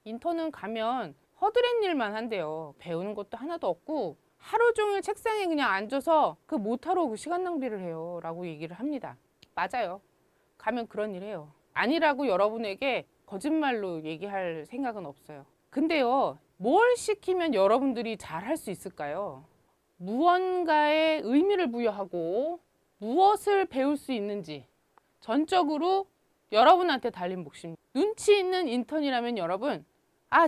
인턴은 가면 허드렛 일만 한대요. 배우는 것도 하나도 없고 하루 종일 책상에 그냥 앉아서 그 못하러 그 시간 낭비를 해요 라고 얘기를 합니다. 맞아요. 가면 그런 일 해요. 아니라고 여러분에게 거짓말로 얘기할 생각은 없어요. 근데요, 뭘 시키면 여러분들이 잘 할 수 있을까요? 무언가에 의미를 부여하고 무엇을 배울 수 있는지 전적으로 여러분한테 달린 몫입니다. 눈치 있는 인턴이라면 여러분,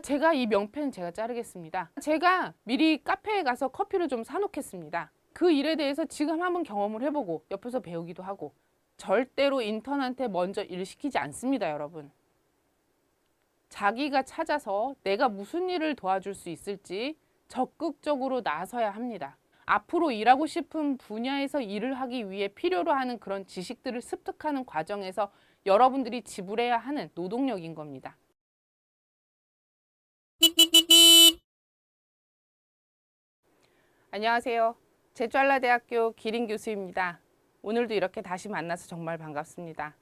제가 이 명펜 제가 자르겠습니다. 제가 미리 카페에 가서 커피를 좀 사놓겠습니다. 그 일에 대해서 지금 한번 경험을 해보고 옆에서 배우기도 하고. 절대로 인턴한테 먼저 일 시키지 않습니다, 여러분. 자기가 찾아서 내가 무슨 일을 도와줄 수 있을지 적극적으로 나서야 합니다. 앞으로 일하고 싶은 분야에서 일을 하기 위해 필요로 하는 그런 지식들을 습득하는 과정에서 여러분들이 지불해야 하는 노동력인 겁니다. 안녕하세요. 제주한라대학교 기린 교수입니다. 오늘도 이렇게 다시 만나서 정말 반갑습니다.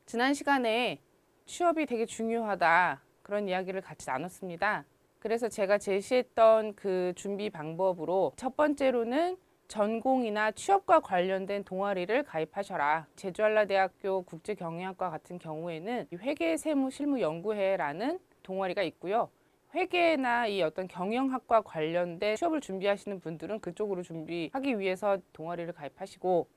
지난 시간에 취업이 되게 중요하다 그런 이야기를 같이 나눴습니다. 그래서 제가 제시했던 그 준비 방법으로 첫 번째로는 전공이나 취업과 관련된 동아리를 가입하셔라. 제주한라대학교 국제경영학과 같은 경우에는 회계세무실무연구회라는 동아리가 있고요. 회계나 이 어떤 경영학과 관련된 취업을 준비하시는 분들은 그쪽으로 준비하기 위해서 동아리를 가입하시고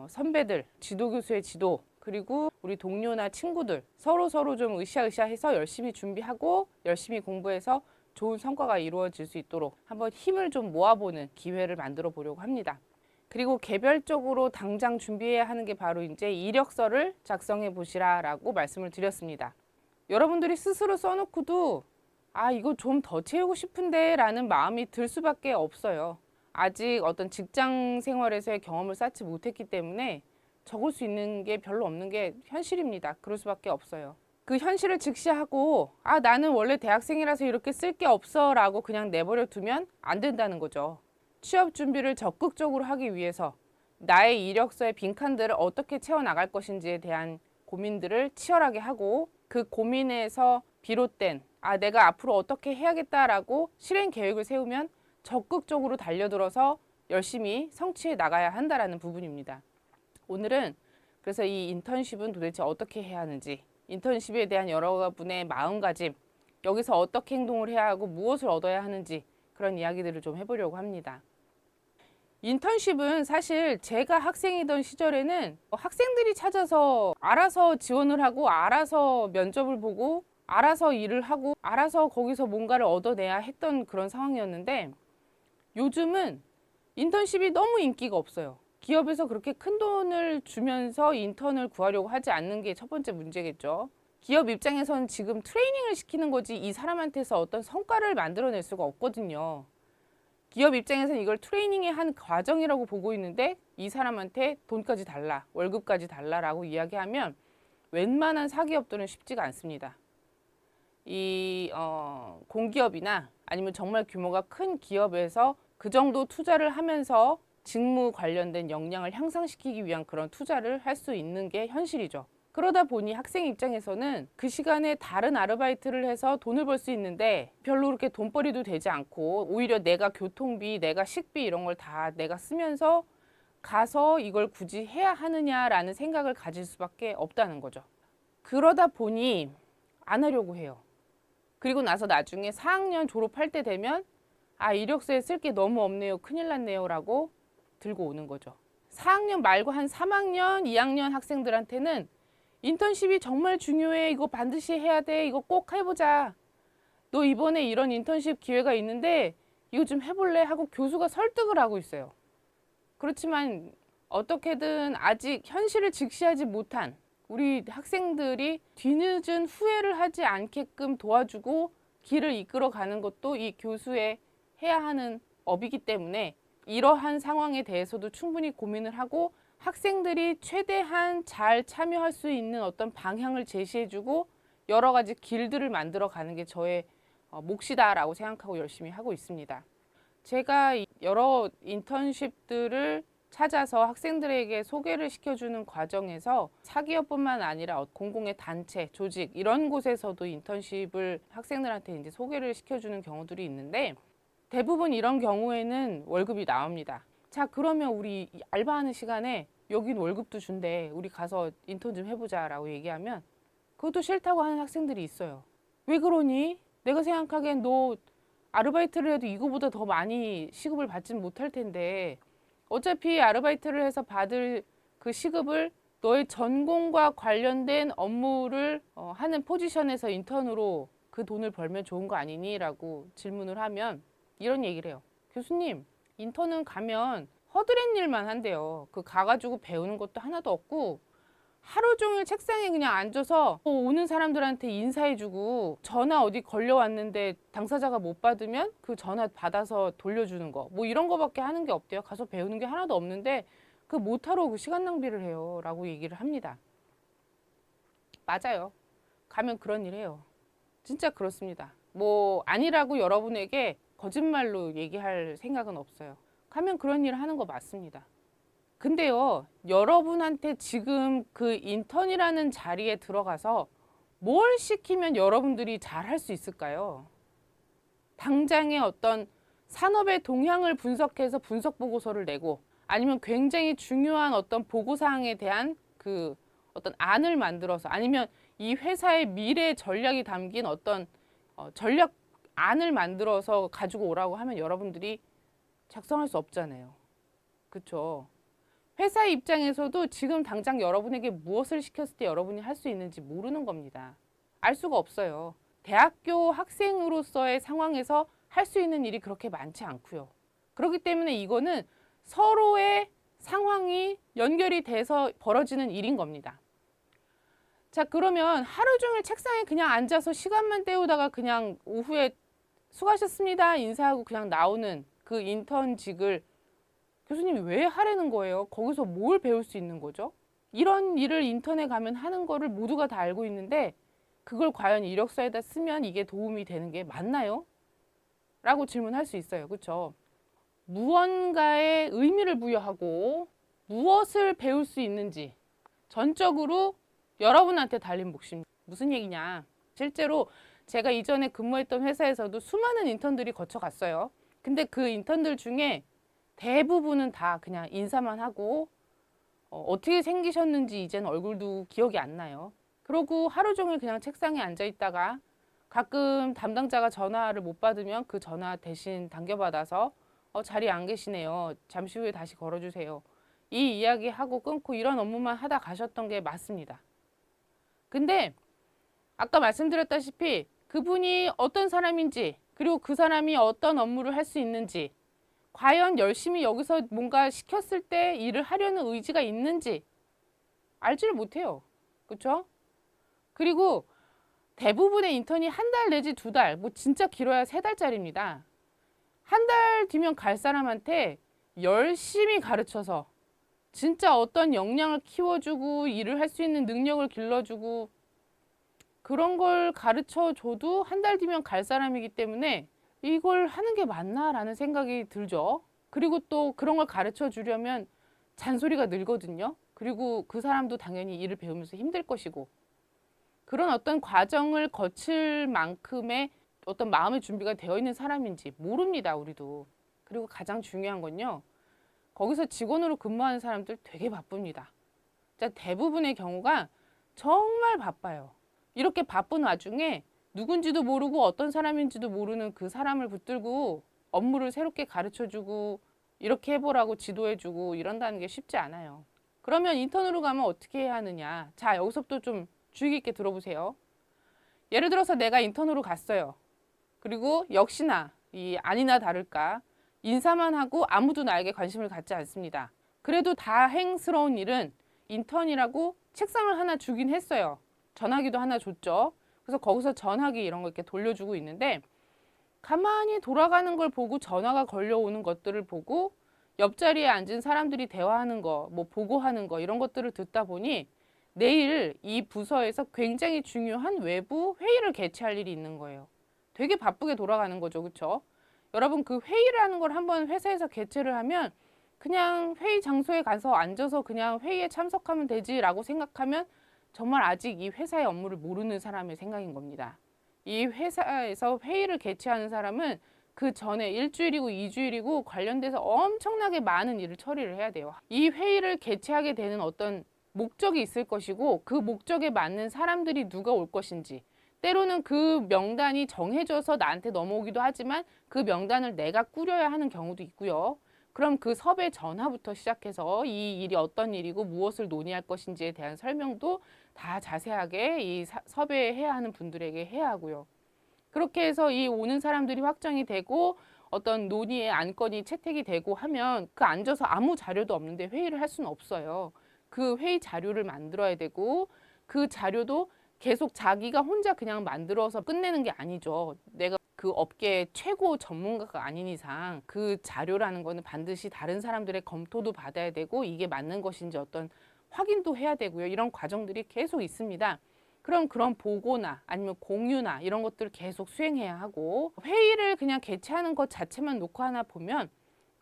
선배들, 지도교수의 지도, 그리고 우리 동료나 친구들 서로 좀 으쌰으쌰해서 열심히 준비하고 열심히 공부해서 좋은 성과가 이루어질 수 있도록 한번 힘을 좀 모아보는 기회를 만들어 보려고 합니다. 그리고 개별적으로 당장 준비해야 하는 게 바로 이제 이력서를 작성해 보시라라고 말씀을 드렸습니다. 여러분들이 스스로 써놓고도 이거 좀 더 채우고 싶은데 라는 마음이 들 수밖에 없어요. 아직 어떤 직장 생활에서의 경험을 쌓지 못했기 때문에 적을 수 있는 게 별로 없는 게 현실입니다. 그럴 수밖에 없어요. 그 현실을 직시하고 나는 원래 대학생이라서 이렇게 쓸 게 없어 라고 그냥 내버려 두면 안 된다는 거죠. 취업 준비를 적극적으로 하기 위해서 나의 이력서의 빈칸들을 어떻게 채워나갈 것인지에 대한 고민들을 치열하게 하고 그 고민에서 비롯된 내가 앞으로 어떻게 해야겠다라고 실행 계획을 세우면 적극적으로 달려들어서 열심히 성취해 나가야 한다라는 부분입니다. 오늘은 그래서 이 인턴십은 도대체 어떻게 해야 하는지, 인턴십에 대한 여러분의 마음가짐, 여기서 어떻게 행동을 해야 하고 무엇을 얻어야 하는지 그런 이야기들을 좀 해보려고 합니다. 인턴십은 사실 제가 학생이던 시절에는 학생들이 찾아서 알아서 지원을 하고 알아서 면접을 보고 알아서 일을 하고 알아서 거기서 뭔가를 얻어내야 했던 그런 상황이었는데 요즘은 인턴십이 너무 인기가 없어요. 기업에서 그렇게 큰 돈을 주면서 인턴을 구하려고 하지 않는 게 첫 번째 문제겠죠. 기업 입장에서는 지금 트레이닝을 시키는 거지 이 사람한테서 어떤 성과를 만들어낼 수가 없거든요. 기업 입장에서는 이걸 트레이닝의 한 과정이라고 보고 있는데 이 사람한테 돈까지 달라, 월급까지 달라라고 이야기하면 웬만한 사기업들은 쉽지가 않습니다. 이 공기업이나 아니면 정말 규모가 큰 기업에서 그 정도 투자를 하면서 직무 관련된 역량을 향상시키기 위한 그런 투자를 할 수 있는 게 현실이죠. 그러다 보니 학생 입장에서는 그 시간에 다른 아르바이트를 해서 돈을 벌 수 있는데 별로 그렇게 돈벌이도 되지 않고 오히려 내가 교통비, 내가 식비 이런 걸 다 내가 쓰면서 가서 이걸 굳이 해야 하느냐라는 생각을 가질 수밖에 없다는 거죠. 그러다 보니 안 하려고 해요. 그리고 나서 나중에 4학년 졸업할 때 되면 이력서에 쓸 게 너무 없네요. 큰일 났네요. 라고 들고 오는 거죠. 4학년 말고 한 3학년, 2학년 학생들한테는 인턴십이 정말 중요해. 이거 반드시 해야 돼. 이거 꼭 해보자. 너 이번에 이런 인턴십 기회가 있는데 이거 좀 해볼래? 하고 교수가 설득을 하고 있어요. 그렇지만 어떻게든 아직 현실을 직시하지 못한 우리 학생들이 뒤늦은 후회를 하지 않게끔 도와주고 길을 이끌어가는 것도 이 교수의 해야 하는 업이기 때문에 이러한 상황에 대해서도 충분히 고민을 하고 학생들이 최대한 잘 참여할 수 있는 어떤 방향을 제시해주고 여러 가지 길들을 만들어 가는 게 저의 몫이다라고 생각하고 열심히 하고 있습니다. 제가 여러 인턴십들을 찾아서 학생들에게 소개를 시켜주는 과정에서 사기업뿐만 아니라 공공의 단체, 조직 이런 곳에서도 인턴십을 학생들한테 이제 소개를 시켜주는 경우들이 있는데 대부분 이런 경우에는 월급이 나옵니다. 자, 그러면 우리 알바하는 시간에 여긴 월급도 준대. 우리 가서 인턴 좀 해보자라고 얘기하면 그것도 싫다고 하는 학생들이 있어요. 왜 그러니? 내가 생각하기엔 너 아르바이트를 해도 이거보다 더 많이 시급을 받지는 못할 텐데 어차피 아르바이트를 해서 받을 그 시급을 너의 전공과 관련된 업무를 하는 포지션에서 인턴으로 그 돈을 벌면 좋은 거 아니니? 라고 질문을 하면 이런 얘기를 해요. 교수님, 인턴은 가면 허드렛 일만 한대요. 그 가가지고 배우는 것도 하나도 없고 하루 종일 책상에 그냥 앉아서 오는 사람들한테 인사해주고 전화 어디 걸려왔는데 당사자가 못 받으면 그 전화 받아서 돌려주는 거 뭐 이런 거밖에 하는 게 없대요. 가서 배우는 게 하나도 없는데 그 못하러 그 시간 낭비를 해요 라고 얘기를 합니다. 맞아요. 가면 그런 일 해요. 진짜 그렇습니다. 뭐 아니라고 여러분에게 거짓말로 얘기할 생각은 없어요. 가면 그런 일 하는 거 맞습니다. 근데요, 여러분한테 지금 그 인턴이라는 자리에 들어가서 뭘 시키면 여러분들이 잘 할 수 있을까요? 당장의 어떤 산업의 동향을 분석해서 분석 보고서를 내고 아니면 굉장히 중요한 어떤 보고사항에 대한 그 어떤 안을 만들어서 아니면 이 회사의 미래 전략이 담긴 어떤 전략 안을 만들어서 가지고 오라고 하면 여러분들이 작성할 수 없잖아요. 그렇죠? 회사 입장에서도 지금 당장 여러분에게 무엇을 시켰을 때 여러분이 할 수 있는지 모르는 겁니다. 알 수가 없어요. 대학교 학생으로서의 상황에서 할 수 있는 일이 그렇게 많지 않고요. 그렇기 때문에 이거는 서로의 상황이 연결이 돼서 벌어지는 일인 겁니다. 자, 그러면 하루 종일 책상에 그냥 앉아서 시간만 때우다가 그냥 오후에 수고하셨습니다 인사하고 그냥 나오는 그 인턴직을 교수님이 왜 하라는 거예요? 거기서 뭘 배울 수 있는 거죠? 이런 일을 인턴에 가면 하는 거를 모두가 다 알고 있는데 그걸 과연 이력서에다 쓰면 이게 도움이 되는 게 맞나요? 라고 질문할 수 있어요. 그렇죠? 무언가에 의미를 부여하고 무엇을 배울 수 있는지 전적으로 여러분한테 달린 몫입니다. 무슨 얘기냐? 실제로 제가 이전에 근무했던 회사에서도 수많은 인턴들이 거쳐갔어요. 근데 그 인턴들 중에 대부분은 다 그냥 인사만 하고 어떻게 생기셨는지 이제는 얼굴도 기억이 안 나요. 그러고 하루 종일 그냥 책상에 앉아 있다가 가끔 담당자가 전화를 못 받으면 그 전화 대신 당겨받아서 자리에 안 계시네요. 잠시 후에 다시 걸어주세요. 이 이야기하고 끊고 이런 업무만 하다 가셨던 게 맞습니다. 근데 아까 말씀드렸다시피 그분이 어떤 사람인지 그리고 그 사람이 어떤 업무를 할 수 있는지 과연 열심히 여기서 뭔가 시켰을 때 일을 하려는 의지가 있는지 알지를 못해요. 그렇죠? 그리고 대부분의 인턴이 한 달 내지 두 달, 뭐 진짜 길어야 세 달짜리입니다. 한 달 뒤면 갈 사람한테 열심히 가르쳐서 진짜 어떤 역량을 키워주고 일을 할 수 있는 능력을 길러주고 그런 걸 가르쳐 줘도 한 달 뒤면 갈 사람이기 때문에 이걸 하는 게 맞나라는 생각이 들죠. 그리고 또 그런 걸 가르쳐 주려면 잔소리가 늘거든요. 그리고 그 사람도 당연히 일을 배우면서 힘들 것이고 그런 어떤 과정을 거칠 만큼의 어떤 마음의 준비가 되어 있는 사람인지 모릅니다, 우리도. 그리고 가장 중요한 건요. 거기서 직원으로 근무하는 사람들 되게 바쁩니다. 대부분의 경우가 정말 바빠요. 이렇게 바쁜 와중에 누군지도 모르고 어떤 사람인지도 모르는 그 사람을 붙들고 업무를 새롭게 가르쳐주고 이렇게 해보라고 지도해주고 이런다는 게 쉽지 않아요. 그러면 인턴으로 가면 어떻게 해야 하느냐. 자, 여기서부터 좀 주의 깊게 들어보세요. 예를 들어서 내가 인턴으로 갔어요. 그리고 역시나 이 아니나 다를까 인사만 하고 아무도 나에게 관심을 갖지 않습니다. 그래도 다행스러운 일은 인턴이라고 책상을 하나 주긴 했어요. 전화기도 하나 줬죠. 그래서 거기서 전화기 이런 거 이렇게 돌려주고 있는데 가만히 돌아가는 걸 보고 전화가 걸려오는 것들을 보고 옆자리에 앉은 사람들이 대화하는 거, 뭐 보고하는 거 이런 것들을 듣다 보니 내일 이 부서에서 굉장히 중요한 외부 회의를 개최할 일이 있는 거예요. 되게 바쁘게 돌아가는 거죠. 그렇죠? 여러분 그 회의를 하는 걸 한번 회사에서 개최를 하면 그냥 회의 장소에 가서 앉아서 그냥 회의에 참석하면 되지라고 생각하면 정말 아직 이 회사의 업무를 모르는 사람의 생각인 겁니다. 이 회사에서 회의를 개최하는 사람은 그 전에 일주일이고 이주일이고 관련돼서 엄청나게 많은 일을 처리를 해야 돼요. 이 회의를 개최하게 되는 어떤 목적이 있을 것이고 그 목적에 맞는 사람들이 누가 올 것인지, 때로는 그 명단이 정해져서 나한테 넘어오기도 하지만 그 명단을 내가 꾸려야 하는 경우도 있고요. 그럼 그 섭외 전화부터 시작해서 이 일이 어떤 일이고 무엇을 논의할 것인지에 대한 설명도 다 자세하게 이 섭외해야 하는 분들에게 해야 하고요. 그렇게 해서 이 오는 사람들이 확정이 되고 어떤 논의의 안건이 채택이 되고 하면 그 앉아서 아무 자료도 없는데 회의를 할 수는 없어요. 그 회의 자료를 만들어야 되고 그 자료도 계속 자기가 혼자 그냥 만들어서 끝내는 게 아니죠. 내가 그 업계의 최고 전문가가 아닌 이상 그 자료라는 거는 반드시 다른 사람들의 검토도 받아야 되고 이게 맞는 것인지 어떤 확인도 해야 되고요. 이런 과정들이 계속 있습니다. 그럼 그런 보고나 아니면 공유나 이런 것들을 계속 수행해야 하고, 회의를 그냥 개최하는 것 자체만 놓고 하나 보면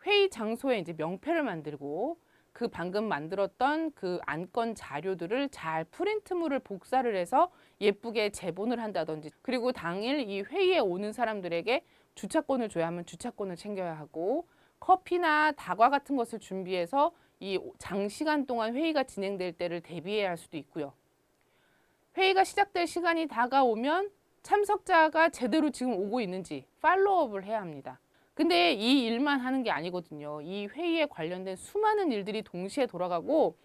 회의 장소에 이제 명패를 만들고 그 방금 만들었던 그 안건 자료들을 잘 프린트물을 복사를 해서 예쁘게 제본을 한다든지, 그리고 당일 이 회의에 오는 사람들에게 주차권을 줘야 하면 주차권을 챙겨야 하고, 커피나 다과 같은 것을 준비해서 이 장시간 동안 회의가 진행될 때를 대비해야 할 수도 있고요. 회의가 시작될 시간이 다가오면 참석자가 제대로 지금 오고 있는지 팔로우업을 해야 합니다. 근데 이 일만 하는 게 아니거든요. 이 회의에 관련된 수많은 일들이 동시에 돌아가고,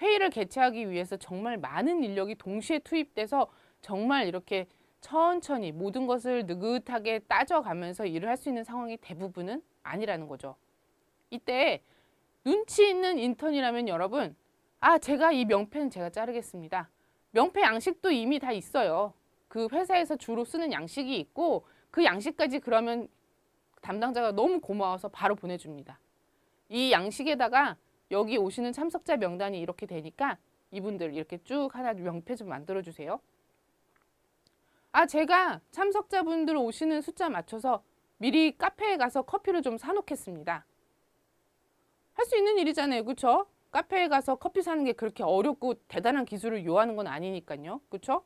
회의를 개최하기 위해서 정말 많은 인력이 동시에 투입돼서 정말 이렇게 천천히 모든 것을 느긋하게 따져가면서 일을 할 수 있는 상황이 대부분은 아니라는 거죠. 이때 눈치 있는 인턴이라면 여러분, 제가 이 명패는 제가 자르겠습니다. 명패 양식도 이미 다 있어요. 그 회사에서 주로 쓰는 양식이 있고 그 양식까지 그러면 담당자가 너무 고마워서 바로 보내줍니다. 이 양식에다가 여기 오시는 참석자 명단이 이렇게 되니까 이분들 이렇게 쭉 하나 명패 좀 만들어 주세요. 제가 참석자분들 오시는 숫자 맞춰서 미리 카페에 가서 커피를 좀 사놓겠습니다. 할 수 있는 일이잖아요. 그렇죠? 카페에 가서 커피 사는 게 그렇게 어렵고 대단한 기술을 요하는 건 아니니까요. 그렇죠?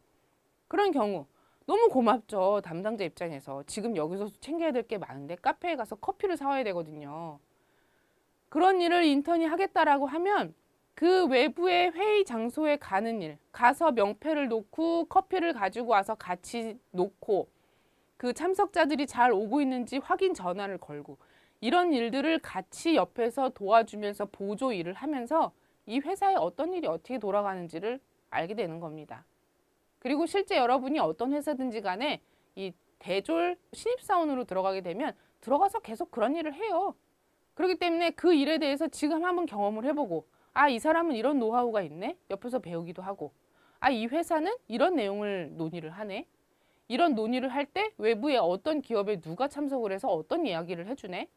그런 경우 너무 고맙죠. 담당자 입장에서. 지금 여기서 챙겨야 될 게 많은데 카페에 가서 커피를 사와야 되거든요. 그런 일을 인턴이 하겠다라고 하면 그 외부의 회의 장소에 가는 일, 가서 명패를 놓고 커피를 가지고 와서 같이 놓고 그 참석자들이 잘 오고 있는지 확인 전화를 걸고, 이런 일들을 같이 옆에서 도와주면서 보조 일을 하면서 이 회사에 어떤 일이 어떻게 돌아가는지를 알게 되는 겁니다. 그리고 실제 여러분이 어떤 회사든지 간에 이 대졸 신입사원으로 들어가게 되면 들어가서 계속 그런 일을 해요. 그렇기 때문에 그 일에 대해서 지금 한번 경험을 해보고, 이 사람은 이런 노하우가 있네? 옆에서 배우기도 하고, 이 회사는 이런 내용을 논의를 하네? 이런 논의를 할 때 외부의 어떤 기업에 누가 참석을 해서 어떤 이야기를 해주네?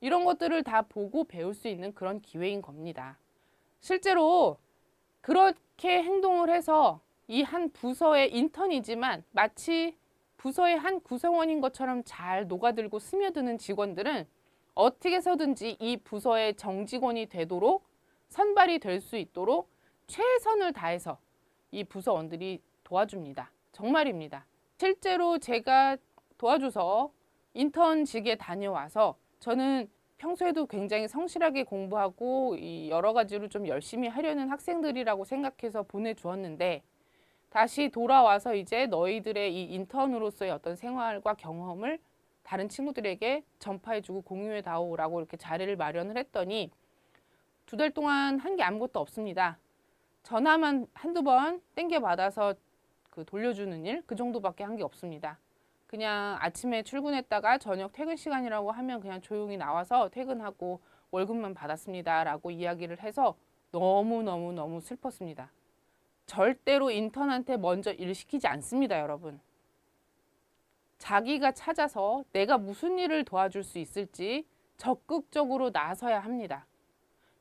이런 것들을 다 보고 배울 수 있는 그런 기회인 겁니다. 실제로 그렇게 행동을 해서 이 한 부서의 인턴이지만 마치 부서의 한 구성원인 것처럼 잘 녹아들고 스며드는 직원들은 어떻게 해서든지 이 부서의 정직원이 되도록 선발이 될 수 있도록 최선을 다해서 이 부서원들이 도와줍니다. 정말입니다. 실제로 제가 도와줘서 인턴직에 다녀와서 저는 평소에도 굉장히 성실하게 공부하고 여러 가지로 좀 열심히 하려는 학생들이라고 생각해서 보내주었는데, 다시 돌아와서 이제 너희들의 이 인턴으로서의 어떤 생활과 경험을 다른 친구들에게 전파해주고 공유해다오라고 이렇게 자리를 마련을 했더니 2달 동안 한 게 아무것도 없습니다. 전화만 한두 번 땡겨받아서 그 돌려주는 일, 그 정도밖에 한 게 없습니다. 그냥 아침에 출근했다가 저녁 퇴근 시간이라고 하면 그냥 조용히 나와서 퇴근하고 월급만 받았습니다 라고 이야기를 해서 너무너무 슬펐습니다. 절대로 인턴한테 먼저 일 시키지 않습니다, 여러분. 자기가 찾아서 내가 무슨 일을 도와줄 수 있을지 적극적으로 나서야 합니다.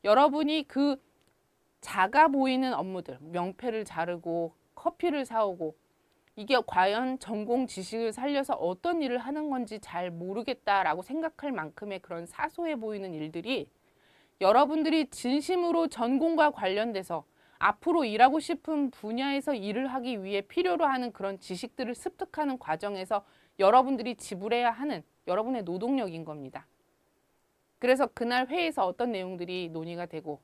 여러분이 그 작아 보이는 업무들, 명패를 자르고 커피를 사오고, 이게 과연 전공 지식을 살려서 어떤 일을 하는 건지 잘 모르겠다라고 생각할 만큼의 그런 사소해 보이는 일들이 여러분들이 진심으로 전공과 관련돼서 앞으로 일하고 싶은 분야에서 일을 하기 위해 필요로 하는 그런 지식들을 습득하는 과정에서 여러분들이 지불해야 하는 여러분의 노동력인 겁니다. 그래서 그날 회의에서 어떤 내용들이 논의가 되고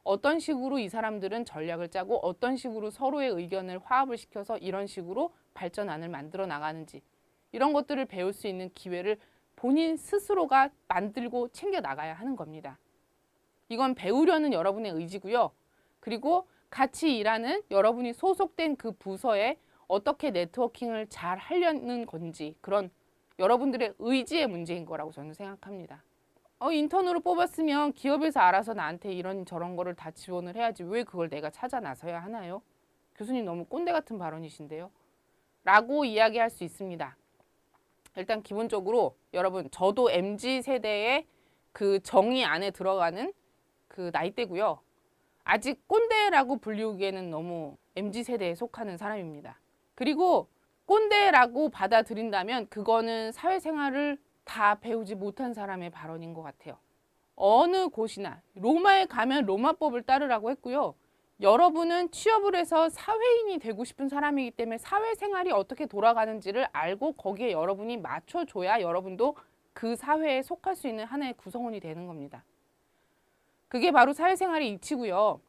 어떤 식으로 이 사람들은 전략을 짜고 어떤 식으로 서로의 의견을 화합을 시켜서 이런 식으로 발전안을 만들어 나가는지 이런 것들을 배울 수 있는 기회를 본인 스스로가 만들고 챙겨 나가야 하는 겁니다. 이건 배우려는 여러분의 의지고요. 그리고 같이 일하는 여러분이 소속된 그 부서에 어떻게 네트워킹을 잘 하려는 건지 그런 여러분들의 의지의 문제인 거라고 저는 생각합니다. 인턴으로 뽑았으면 기업에서 알아서 나한테 이런 저런 거를 다 지원을 해야지 왜 그걸 내가 찾아 나서야 하나요? 교수님 너무 꼰대 같은 발언이신데요. 라고 이야기할 수 있습니다. 일단 기본적으로 여러분 저도 MZ세대의 그 정의 안에 들어가는 그 나이대고요. 아직 꼰대라고 불리우기에는 너무 MZ세대에 속하는 사람입니다. 그리고 꼰대라고 받아들인다면 그거는 사회생활을 다 배우지 못한 사람의 발언인 것 같아요. 어느 곳이나 로마에 가면 로마법을 따르라고 했고요. 여러분은 취업을 해서 사회인이 되고 싶은 사람이기 때문에 사회생활이 어떻게 돌아가는지를 알고 거기에 여러분이 맞춰줘야 여러분도 그 사회에 속할 수 있는 하나의 구성원이 되는 겁니다. 그게 바로 사회생활의 이치고요.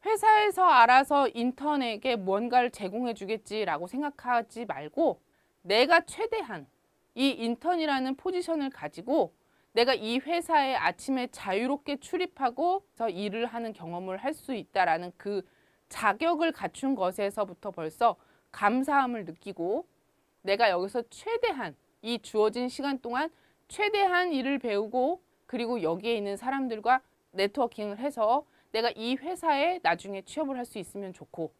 회사에서 알아서 인턴에게 뭔가를 제공해 주겠지라고 생각하지 말고 내가 최대한 이 인턴이라는 포지션을 가지고 내가 이 회사에 아침에 자유롭게 출입하고 일을 하는 경험을 할 수 있다라는 그 자격을 갖춘 것에서부터 벌써 감사함을 느끼고 내가 여기서 최대한 이 주어진 시간 동안 최대한 일을 배우고 그리고 여기에 있는 사람들과 네트워킹을 해서 내가 이 회사에 나중에 취업을 할 수 있으면 좋고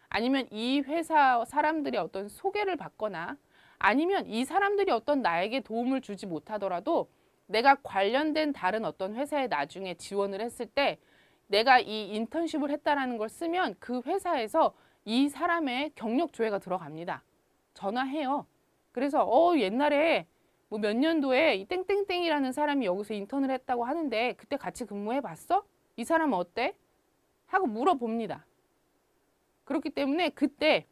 아니면 이 회사 사람들이 어떤 소개를 받거나 아니면 이 사람들이 어떤 나에게 도움을 주지 못하더라도 내가 관련된 다른 어떤 회사에 나중에 지원을 했을 때 내가 이 인턴십을 했다라는 걸 쓰면 그 회사에서 이 사람의 경력 조회가 들어갑니다. 전화해요. 그래서 옛날에 뭐 몇 년도에 이 땡땡땡이라는 사람이 여기서 인턴을 했다고 하는데 그때 같이 근무해 봤어? 이 사람 어때? 하고 물어봅니다. 그렇기 때문에 그때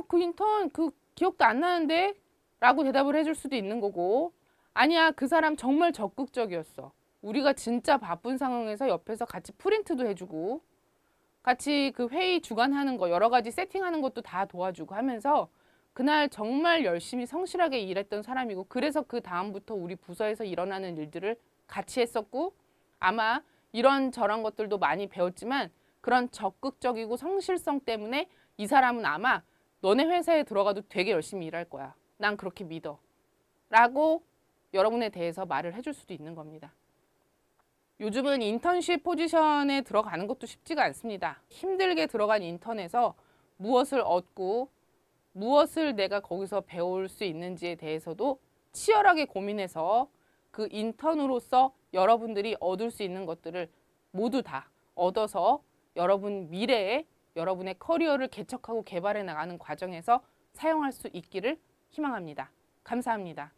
그 인턴 그 기억도 안 나는데 라고 대답을 해줄 수도 있는 거고 아니야 그 사람 정말 적극적이었어. 우리가 진짜 바쁜 상황에서 옆에서 같이 프린트도 해주고 같이 그 회의 주관하는 거 여러 가지 세팅하는 것도 다 도와주고 하면서 그날 정말 열심히 성실하게 일했던 사람이고 그래서 그 다음부터 우리 부서에서 일어나는 일들을 같이 했었고 아마 이런저런 것들도 많이 배웠지만 그런 적극적이고 성실성 때문에 이 사람은 아마 너네 회사에 들어가도 되게 열심히 일할 거야. 난 그렇게 믿어. 라고 여러분에 대해서 말을 해줄 수도 있는 겁니다. 요즘은 인턴십 포지션에 들어가는 것도 쉽지가 않습니다. 힘들게 들어간 인턴에서 무엇을 얻고 무엇을 내가 거기서 배울 수 있는지에 대해서도 치열하게 고민해서 그 인턴으로서 여러분들이 얻을 수 있는 것들을 모두 다 얻어서 여러분 미래에 여러분의 커리어를 개척하고 개발해 나가는 과정에서 사용할 수 있기를 희망합니다. 감사합니다.